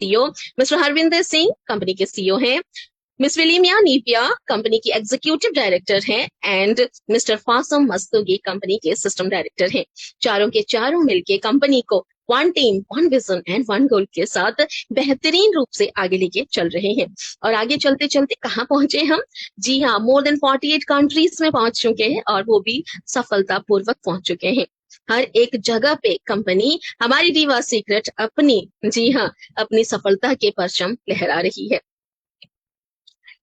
CEO, mister Harvinder Singh company के CEO हैं, miss विलिमिया नीपिया company की एग्जीक्यूटिव डायरेक्टर हैं एंड मिस्टर फासम मस्तूगी कंपनी के सिस्टम डायरेक्टर हैं। चारों के चारों मिलके कंपनी को one team, one vision and one goal के साथ बेहतरीन रूप से आगे लेके चल रहे हैं। और आगे चलते चलते कहाँ पहुंचे हम? जी हाँ, मोर देन 48 कंट्रीज में पहुंच चुके हैं और वो भी सफलतापूर्वक पहुंच चुके हैं। हर एक जगह पे कंपनी हमारी दीवा सीक्रेट अपनी सफलता के परचम लहरा रही है।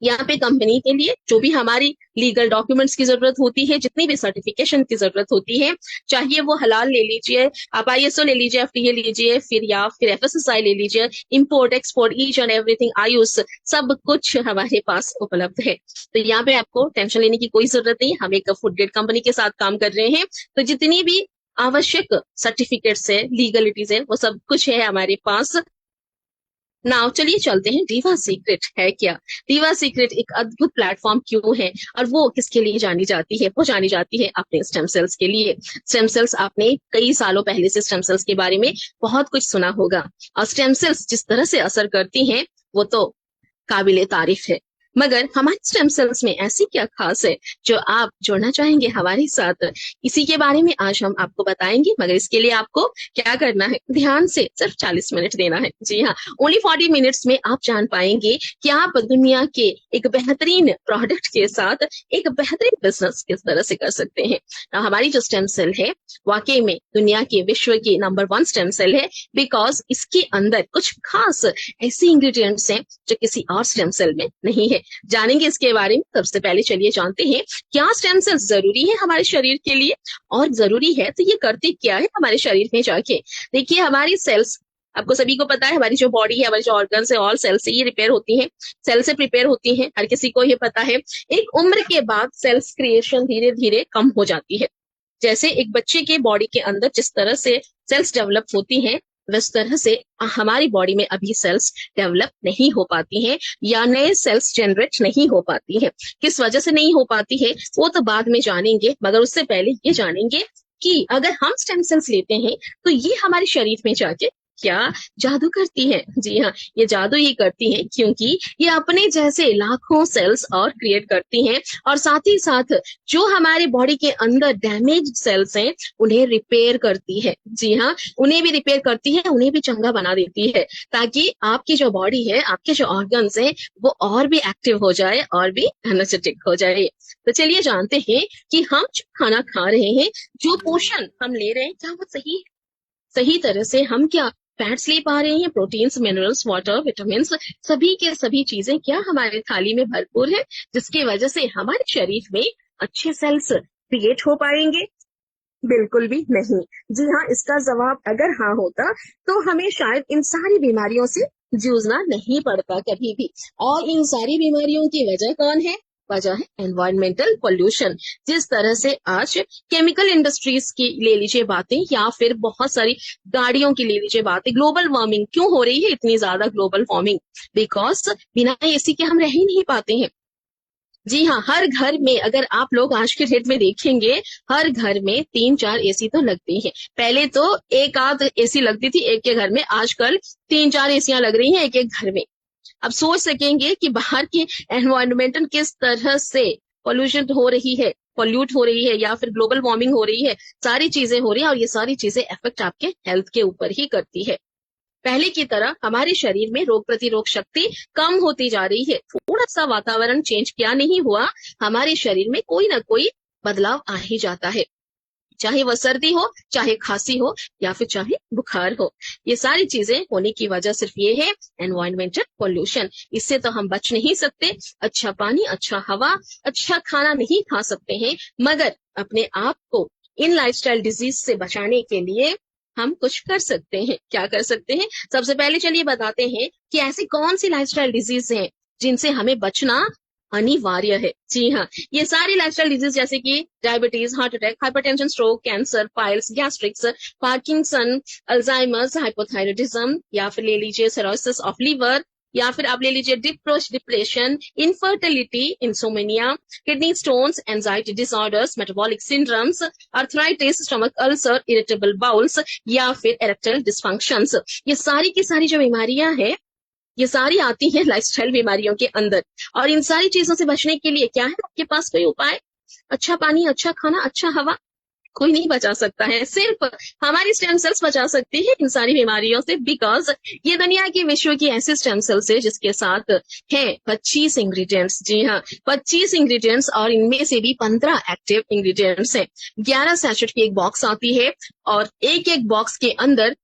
यहाँ पे कंपनी के लिए जो भी हमारी लीगल डॉक्यूमेंट्स की जरूरत होती है, जितनी भी सर्टिफिकेशन की जरूरत होती है, चाहिए वो हलाल ले लीजिए, आप आईएसओ ले लीजिए, एफटीए लीजिए, फिर एफएसएसआई ले लीजिए, import export each and everything, Ayush, सब कुछ हमारे पास उपलब्ध है। तो यहाँ पे आपको टेंशन लेने की कोई जरूरत नहीं। हम एक फूड ग्रेड कंपनी के साथ काम कर रहे हैं, तो जितनी भी आवश्यक सर्टिफिकेट्स है, लीगलिटीज है, वो सब कुछ है हमारे पास। नाउ चलिए चलते हैं दीवा सीक्रेट है क्या। दीवा सीक्रेट एक अद्भुत प्लेटफॉर्म क्यों है और वो किसके लिए जानी जाती है? वो जानी जाती है अपने स्टेम सेल्स के लिए। स्टेम सेल्स, आपने कई सालों पहले से स्टेम सेल्स के बारे में बहुत कुछ सुना होगा और स्टेम सेल्स जिस तरह से असर करती हैं वो तो काबिले तारीफ है। मगर हमारे स्टेम सेल्स में ऐसी क्या खास है जो आप जोड़ना चाहेंगे हमारे साथ? इसी के बारे में आज हम आपको बताएंगे, मगर इसके लिए आपको क्या करना है? ध्यान से सिर्फ 40 मिनट देना है। जी हाँ, ओनली 40 मिनट्स में आप जान पाएंगे कि आप दुनिया के एक बेहतरीन प्रोडक्ट के साथ एक बेहतरीन बिजनेस किस तरह से कर सकते हैं। हमारी जो स्टेम सेल है वाकई में दुनिया के, विश्व की नंबर 1 स्टेम सेल है, बिकॉज इसके अंदर कुछ खास ऐसे इंग्रेडिएंट्स हैं जो किसी और स्टेम सेल में नहीं है। जानेंगे इसके बारे में। सबसे पहले चलिए जानते हैं क्या स्टेम सेल्स जरूरी है हमारे शरीर के लिए, और जरूरी है तो ये करते क्या है हमारे शरीर में जाके। देखिए, हमारी सेल्स, आपको सभी को पता है, हमारी जो बॉडी है, हमारी जो ऑर्गन्स है, ऑल सेल से ये रिपेयर होती है, सेल से प्रिपेयर होती है, हर किसी को ये पता है। एक उम्र के बाद सेल्स क्रिएशन धीरे धीरे कम हो जाती है। जैसे एक बच्चे के बॉडी के अंदर जिस तरह से सेल्स डेवलप होती हैं, इस तरह से हमारी बॉडी में अभी सेल्स डेवलप नहीं हो पाती हैं या नए सेल्स जनरेट नहीं हो पाती है। किस वजह से नहीं हो पाती है वो तो बाद में जानेंगे, मगर उससे पहले ये जानेंगे कि अगर हम स्टेम सेल्स लेते हैं तो ये हमारे शरीर में जाके क्या जादू करती है। जी हाँ, ये जादू ही करती है क्योंकि ये अपने जैसे लाखों सेल्स और क्रिएट करती हैं और साथ ही साथ जो हमारे बॉडी के अंदर डैमेज सेल्स हैं उन्हें रिपेयर करती है। जी हाँ, उन्हें भी रिपेयर करती है, उन्हें भी चंगा बना देती है, ताकि आपकी जो बॉडी है, आपके जो ऑर्गन्स हैं, वो और भी एक्टिव हो जाए और भी एनर्जेटिक हो जाए। तो चलिए जानते हैं कि हम जो खाना खा रहे हैं, जो पोषण हम ले रहे हैं, क्या वो सही तरह से हम क्या फैट्स ले पा रहे हैं, प्रोटीन्स, मिनरल्स, वाटर, विटामिन, सभी के सभी चीजें क्या हमारे थाली में भरपूर है, जिसकी वजह से हमारे शरीर में अच्छे सेल्स क्रिएट हो पाएंगे? बिल्कुल भी नहीं। जी हाँ, इसका जवाब अगर हाँ होता तो हमें शायद इन सारी बीमारियों से जूझना नहीं पड़ता कभी भी। और इन सारी बीमारियों की वजह कौन है? वजह है एनवायरमेंटल पोल्यूशन। जिस तरह से आज केमिकल इंडस्ट्रीज की ले लीजिए बातें, या फिर बहुत सारी गाड़ियों की ले लीजिए बातें, ग्लोबल वार्मिंग क्यों हो रही है, इतनी ज्यादा ग्लोबल वार्मिंग? बिकॉज बिना एसी के हम रह ही नहीं पाते हैं। जी हाँ, हर घर में अगर आप लोग आज के डेट में देखेंगे, हर घर में 3-4 एसी तो लगती है। पहले तो एक आध एसी लगती थी एक के घर में, आजकल 3-4 एसियां लग रही हैं एक एक घर में। अब सोच सकेंगे कि बाहर की एनवायरमेंटल किस तरह से पोल्यूशन हो रही है, पोल्यूट हो रही है, या फिर ग्लोबल वार्मिंग हो रही है, सारी चीजें हो रही है और ये सारी चीजें इफेक्ट आपके हेल्थ के ऊपर ही करती है। पहले की तरह हमारे शरीर में रोग प्रतिरोधक शक्ति कम होती जा रही है। थोड़ा सा वातावरण चेंज क्या नहीं हुआ, हमारे शरीर में कोई ना कोई बदलाव आ ही जाता है, चाहे वह सर्दी हो, चाहे खांसी हो, या फिर चाहे बुखार हो। ये सारी चीजें होने की वजह सिर्फ ये है एनवायरमेंटल पोल्यूशन। इससे तो हम बच नहीं सकते। अच्छा पानी, अच्छा हवा, अच्छा खाना नहीं खा सकते हैं, मगर अपने आप को इन लाइफस्टाइल डिजीज से बचाने के लिए हम कुछ कर सकते हैं। क्या कर सकते हैं? सबसे पहले चलिए बताते हैं कि ऐसी कौन सी लाइफस्टाइल डिजीज हैं जिनसे हमें बचना अनिवार्य है। जी हाँ, ये सारी लाइफस्टाइल डिजीज जैसे कि diabetes, heart attack, hypertension, stroke, cancer, piles, gastritis, Parkinson, Alzheimer's, hypothyroidism, या फिर ले लीजिए सिरोसिस ऑफ लीवर, या फिर आप ले लीजिए depression, infertility, insomnia, kidney stones, anxiety disorders, metabolic syndromes, arthritis, stomach ulcer, irritable bowls, या फिर इरेक्टाइल डिस्फंक्शंस। ये सारी की सारी जो बीमारियां हैं ये सारी आती हैं लाइफस्टाइल बीमारियों के अंदर। और इन सारी चीजों से बचने के लिए क्या है आपके पास कोई उपाय? अच्छा पानी, अच्छा खाना, अच्छा हवा। कोई नहीं बचा सकता है, सिर्फ हमारी स्टेम सेल्स बचा सकती है इन सारी बीमारियों से, बिकॉज ये दुनिया की, विश्व की ऐसी स्टेम सेल्स है जिसके साथ है 25 इंग्रेडिएंट्स। जी हाँ, 25 इंग्रेडिएंट्स, और इनमें से भी 15 एक्टिव इंग्रेडिएंट्स हैं। 11 सैचेट की एक बॉक्स आती है, और एक एक बॉक्स के अंदर,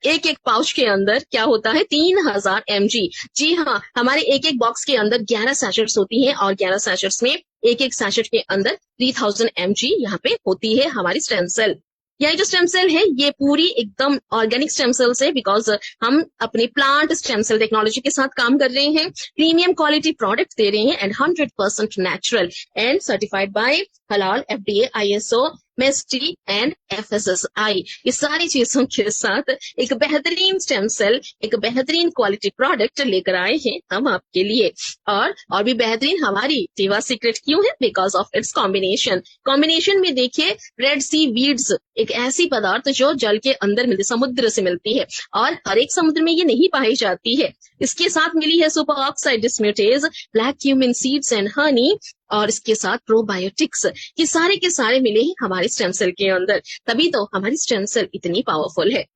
एक एक पाउच के अंदर क्या होता है, 3000 mg। जी हाँ, हमारे एक एक बॉक्स के अंदर 11 सैचेट्स होती हैं, और 11 सैचेट्स में एक एक सैचेट के अंदर 3000 mg यहाँ पे होती है हमारी स्टेम सेल। यह जो स्टेम सेल है ये पूरी एकदम ऑर्गेनिक स्टेम सेल्स है, बिकॉज हम अपनी प्लांट स्टेम सेल टेक्नोलॉजी के साथ काम कर रहे हैं, प्रीमियम क्वालिटी प्रोडक्ट दे रहे हैं, and 100% natural and certified by हलाल, FDA, ISO, मेस्टी एंड FSSI। इस सारी चीजों के साथ एक बेहतरीन स्टेम सेल, एक बेहतरीन क्वालिटी प्रोडक्ट लेकर आए हैं हम आपके लिए। और भी बेहतरीन हमारी टीवा सीक्रेट क्यों है? बिकॉज ऑफ इट्स कॉम्बिनेशन में देखिए, रेड सी वीड्स, एक ऐसी पदार्थ जो जल के अंदर मिलती, समुद्र से मिलती है, और हर एक समुद्र में ये नहीं पाई जाती है। इसके साथ मिली है super oxide dismutase, black cumin seeds and honey, और इसके साथ प्रोबायोटिक्स। ये सारे के सारे मिले हैं हमारे स्टेम सेल के अंदर, तभी तो हमारी स्टेम सेल इतनी पावरफुल है।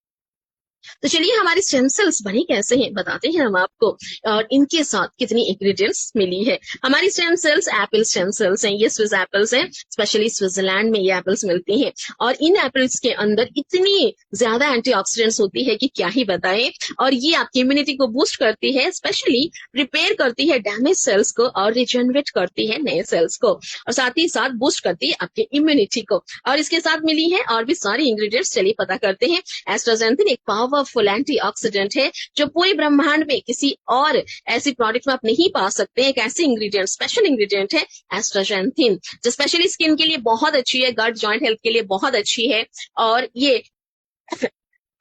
तो चलिए, हमारी स्टेम सेल्स बनी कैसे हैं बताते हैं हम आपको, और इनके साथ कितनी इंग्रेडिएंट्स मिली है। हमारी stem cells Apple stem cells हैं, ये स्विस एप्पल्स हैं, स्पेशली स्विट्जरलैंड में ये एप्पल्स मिलती हैं, और इन एप्पल्स के अंदर इतनी ज्यादा एंटीऑक्सीडेंट्स होती है कि क्या ही बताएं। और ये आपकी इम्यूनिटी को बूस्ट करती है, स्पेशली रिपेयर करती है डैमेज सेल्स को, और रिजेनरेट करती है नए सेल्स को, और साथ ही साथ बूस्ट करती है आपके इम्यूनिटी को। और इसके साथ मिली है और भी सारी इंग्रेडिएंट्स, चलिए पता करते हैं। एस्ट्राजेंथिन एक पावरफुल एंटीऑक्सीडेंट है जो पूरे ब्रह्मांड में किसी और ऐसी प्रोडक्ट में आप नहीं पा सकते। एक ऐसी इंग्रेडिएंट, स्पेशल इंग्रेडिएंट है एस्ट्राजेंथिन, जो स्पेशली स्किन के लिए बहुत अच्छी है, गट जॉइंट हेल्थ के लिए बहुत अच्छी है, और ये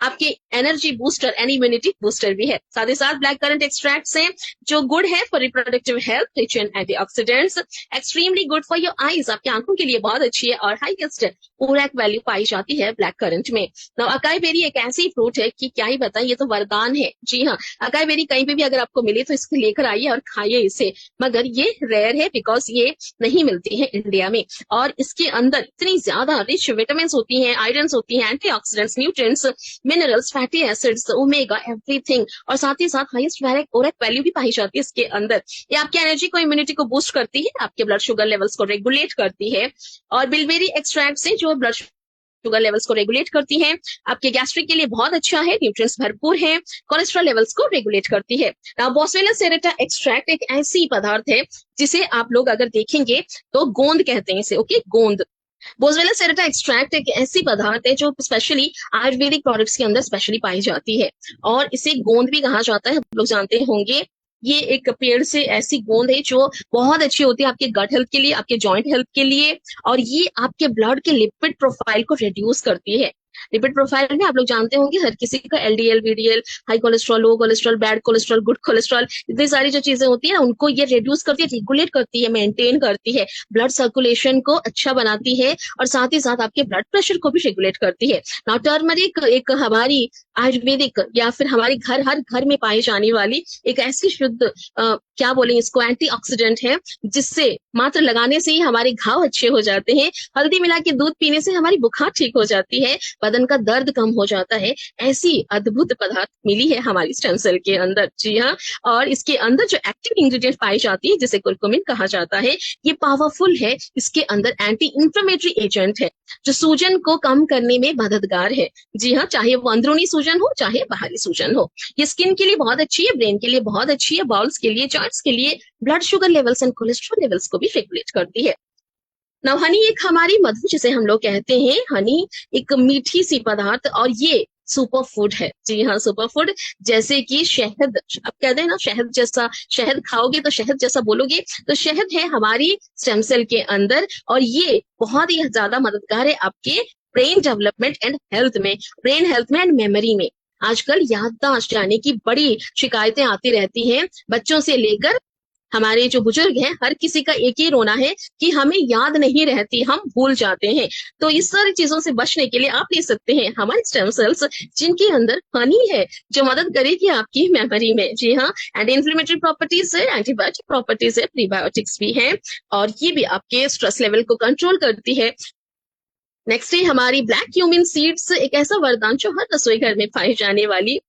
आपके energy booster and immunity booster भी है। साथ ही साथ ब्लैक करंट एक्सट्रैक्ट्स हैं जो गुड है for reproductive health, rich in antioxidants, extremely good for your eyes, आपकी आंखों के लिए बहुत अच्छी है, और हाईएस्ट ओरैक वैल्यू पाई जाती है ब्लैक करंट में। नाउ अकाई बेरी एक ऐसी फ्रूट है कि क्या ही बताएं, ये तो वरदान है। जी हाँ, अकाई बेरी कहीं पे भी अगर आपको मिले तो इसको लेकर आइए और खाइए इसे, मगर ये रेयर है बिकॉज ये नहीं मिलती है इंडिया में। और इसके अंदर इतनी ज्यादा रिच विटामिन होती है, आयरन होती है, antioxidants, nutrients, minerals, fatty acids, omega, everything, और साथ ही साथ हाईएस्ट ओरैक वैल्यू भी पाई जाती है इसके अंदर। ये आपकी एनर्जी को, इम्यूनिटी को बूस्ट करती है, आपके ब्लड शुगर लेवल्स को रेगुलेट करती है, और बिलबेरी एक्सट्रैक्ट से जो ब्लड शुगर लेवल्स को रेगुलेट करती है, आपके गैस्ट्रिक के लिए बहुत अच्छा है, न्यूट्रिएंट्स भरपूर है, कोलेस्ट्रॉल लेवल्स को रेगुलेट करती है। बोसवेला सेरेटा एक्सट्रैक्ट एक ऐसी पदार्थ है जिसे आप लोग अगर देखेंगे तो गोंद कहते हैं इसे, ओके, गोंद। बोसवेला सेरेटा एक्सट्रैक्ट एक ऐसी पदार्थ है जो स्पेशली आयुर्वेदिक प्रोडक्ट्स के अंदर स्पेशली पाई जाती है, और इसे गोंद भी कहा जाता है, आप लोग जानते होंगे। ये एक पेड़ से ऐसी गोंद है जो बहुत अच्छी होती है आपके गट हेल्थ के लिए, आपके जॉइंट हेल्थ के लिए, और ये आपके ब्लड के लिपिड प्रोफाइल को रिड्यूस करती है। लिपिड प्रोफाइल में आप लोग जानते होंगे हर किसी का LDL, VDL, high cholesterol, low cholesterol, bad cholesterol, good cholesterol, इतनी सारी जो चीजें होती है ना, उनको ये रिड्यूस करती है, रेगुलेट करती है, मेंटेन करती है, ब्लड सर्कुलेशन को अच्छा बनाती है, और साथ ही साथ आपके ब्लड प्रेशर को भी रेगुलेट करती है। नाउ टर्मरिक एक हमारी आयुर्वेदिक या फिर हमारी हर घर में पाई जाने वाली एक ऐसी शुद्ध क्या बोलेंगे इसको, एंटीऑक्सीडेंट है, जिससे मात्र लगाने से ही हमारे घाव अच्छे हो जाते हैं। हल्दी मिला के दूध पीने से हमारी बुखार ठीक हो जाती है, बदन का दर्द कम हो जाता है। ऐसी अद्भुत पदार्थ मिली है हमारी स्टेम सेल के अंदर। जी हाँ, और इसके अंदर जो एक्टिव इंग्रेडिएंट पाई जाती है जिसे कुरकुमिन कहा जाता है, ये पावरफुल है। इसके अंदर एंटी इंफ्लेमेटरी एजेंट है जो सूजन को कम करने में मददगार है। जी हाँ, चाहे वो अंदरूनी सूजन हो चाहे बाहरी सूजन हो। ये स्किन के लिए बहुत अच्छी है, ब्रेन के लिए बहुत अच्छी है, बाउल्स के लिए, जॉइंट्स के लिए, blood sugar levels and cholesterol levels को भी रेगुलेट करती है। नाउ हनी एक हमारी मधु जिसे हम लोग कहते हैं, हनी एक मीठी सी पदार्थ, और ये सुपर फूड है। जी हाँ, सुपर फूड, जैसे कि शहद, आप कहते हैं ना शहद जैसा, शहद खाओगे तो शहद जैसा बोलोगे, तो शहद है हमारी स्टेम सेल के अंदर, और ये बहुत ही ज्यादा मददगार है आपके ब्रेन डेवलपमेंट एंड हेल्थ में, ब्रेन हेल्थ में एंड मेमोरी में। आजकल याददाश्त जाने की बड़ी शिकायतें आती रहती हैं, बच्चों से लेकर हमारे जो बुजुर्ग हैं, हर किसी का एक ही रोना है कि हमें याद नहीं रहती, हम भूल जाते हैं। तो इस सारी चीजों से बचने के लिए आप ले सकते हैं हमारे स्टेम सेल्स, जिनके अंदर हनी है, जो मदद करेगी आपकी मेमोरी में। जी हाँ, एंटी इन्फ्लेमेटरी प्रॉपर्टीज है, एंटीबायोटिक प्रॉपर्टीज है, प्रीबायोटिक्स भी है, और ये भी आपके स्ट्रेस लेवल को कंट्रोल करती है। नेक्स्ट है हमारी ब्लैक क्यूमिन सीड्स, एक ऐसा वरदान जो हर रसोई घर में पाई जाने वाली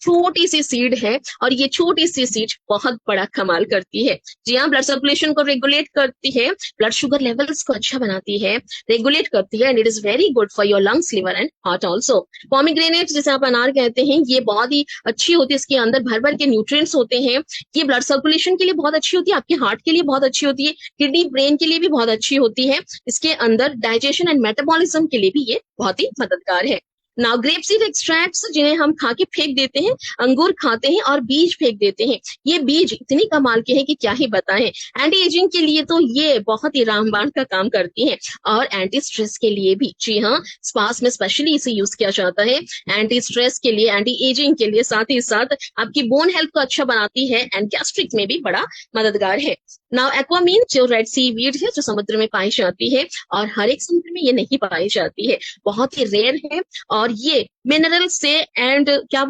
छोटी सी सीड है, और ये छोटी सी सीड बहुत बड़ा कमाल करती है। जी हाँ, ब्लड सर्कुलेशन को रेगुलेट करती है, ब्लड शुगर लेवल्स को अच्छा बनाती है, रेगुलेट करती है, and it is very good for your lungs, liver and heart also. Pomegranate जिसे आप अनार कहते हैं, ये बहुत ही अच्छी होती है, इसके अंदर भर भर के न्यूट्रिएंट्स होते हैं। ये ब्लड सर्कुलेशन के लिए बहुत अच्छी होती है, आपके हार्ट के लिए बहुत अच्छी होती है, किडनी ब्रेन के लिए भी बहुत अच्छी होती है। इसके अंदर डाइजेशन एंड मेटाबॉलिज्म के लिए भी ये बहुत ही मददगार है। नाउ ग्रेप सीड एक्सट्रैक्ट्स, जिन्हें हम खा के फेंक देते हैं, अंगूर खाते हैं और बीज फेंक देते हैं, ये बीज इतनी कमाल के हैं कि क्या ही बताएं। एंटी एजिंग के लिए तो ये बहुत ही रामबाण का काम करती हैं, और एंटी स्ट्रेस के लिए भी। जी हाँ, स्पास में स्पेशली इसे यूज किया जाता है, एंटी स्ट्रेस के लिए, एंटी एजिंग के लिए, साथ ही साथ आपकी बोन हेल्थ को अच्छा बनाती है, एंड गैस्ट्रिक में भी बड़ा मददगार है। नाउ एक्वामीन, जो रेड सी वीड है, जो समुद्र में पाई जाती है, और हर एक समुद्र में ये नहीं पाई जाती है, बहुत ही रेयर है, और ये मिनरल से एंड क्या